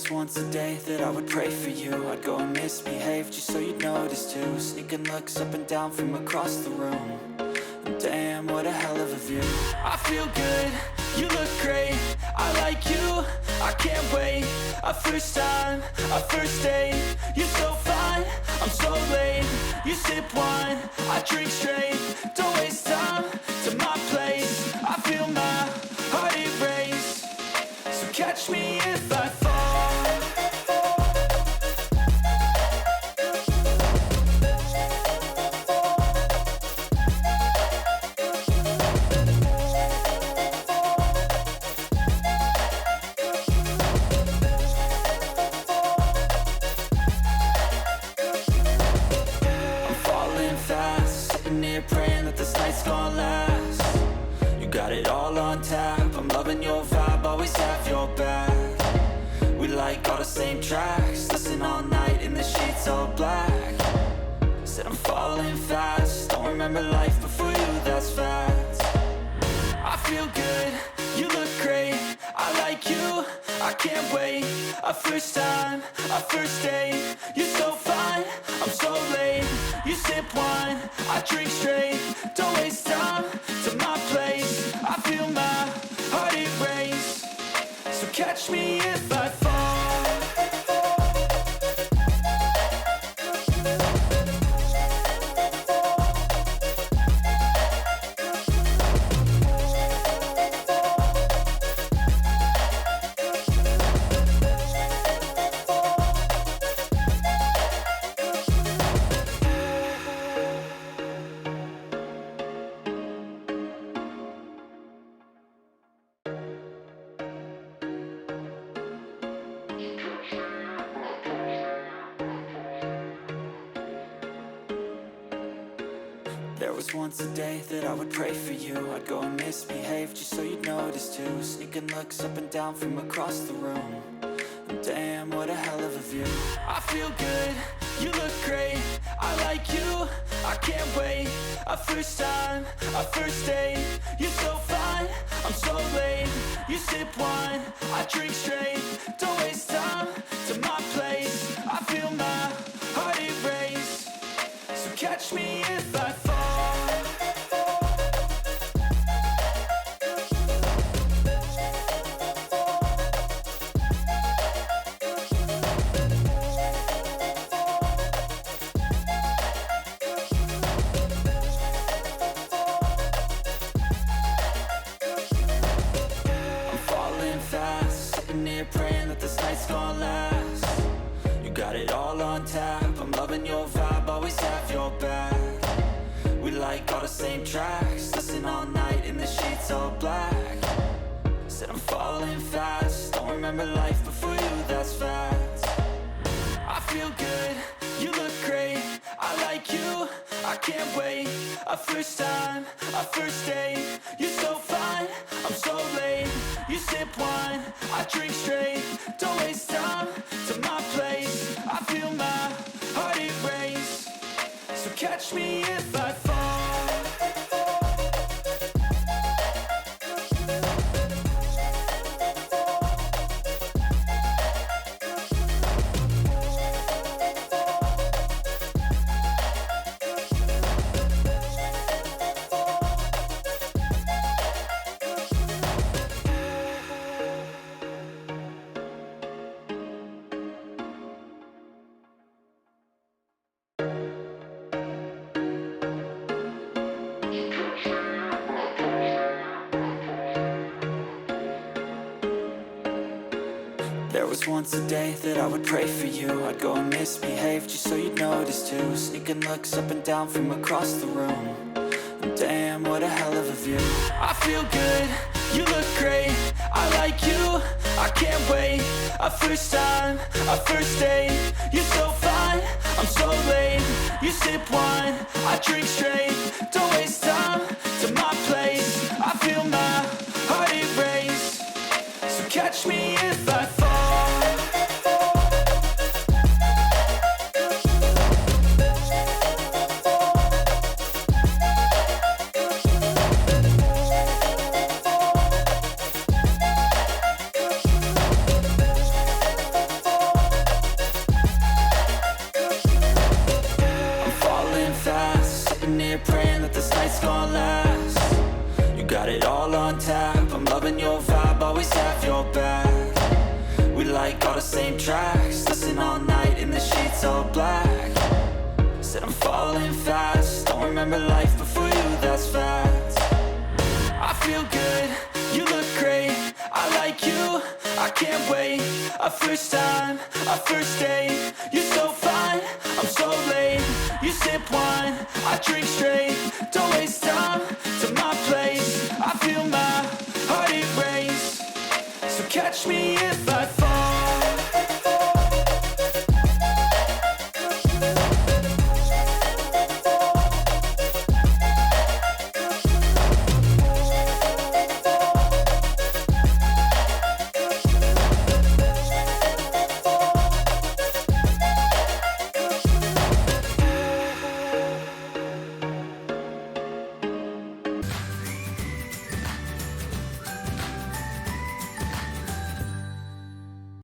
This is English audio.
was once a day that I would pray for you. I'd go and misbehave just so you'd notice too. Sneaking looks up and down from across the room. And damn, what a hell of a view. I feel good, you look great, I like you, I can't wait. A first time, a first date, you're so fine, I'm so late. You sip wine, I drink straight, don't waste time to my place. I feel my heart erase, so catch me if I fall. Praying that this night's gonna last. You got it all on tap, I'm loving your vibe, always have your back. We like all the same tracks, listen all night in the sheets all black. Said I'm falling fast, don't remember life before you, that's facts. I feel good, you look great, I like you, I can't wait. A first time, a first date, you're so fine, I'm so late. You sip wine, I drink straight, don't waste time to my place. I feel my heart erase, so catch me if I fall. There was once a day that I would pray for you. I'd go and misbehave just so you'd notice too. Sneaking looks up and down from across the room. And damn, what a hell of a view. I feel good, you look great, I like you, I can't wait. A first time, a first date, you're so fine, I'm so late. You sip wine, I drink straight, don't waste time to my place. I feel my heart erase, so catch me if I fall. Praying that this night's gonna last. You got it all on tap, I'm loving your vibe, always have your back. We like all the same tracks, listen all night in the sheets all black. Said I'm falling fast, don't remember life before you, that's facts. I feel good, you look great, I like you, I can't wait. A first time, a first date, you're so fine, I'm so late. You sip wine, I drink straight, don't waste time to my place. I feel my heart erase, so catch me if I fall. There was once a day that I would pray for you. I'd go and misbehave just so you'd notice too. Sneaking looks up and down from across the room. And damn, what a hell of a view. I feel good, you look great, I like you, I can't wait. A first time, a first date, you're so fine, I'm so late. You sip wine, I drink straight, don't waste time to my place. I feel my heart erase, so catch me if I fall. here praying that this night's gonna last. You got it all on tap, I'm loving your vibe, always have your back. We like all the same tracks, listen all night in the sheets all black. Said I'm falling fast, don't remember life before you, that's fact. I feel good, you look great, I like you, I can't wait. A first time, a first date, you're so fine, I'm so late. You sip wine, I drink straight, don't waste time to my place. I feel my heart erase, so catch me if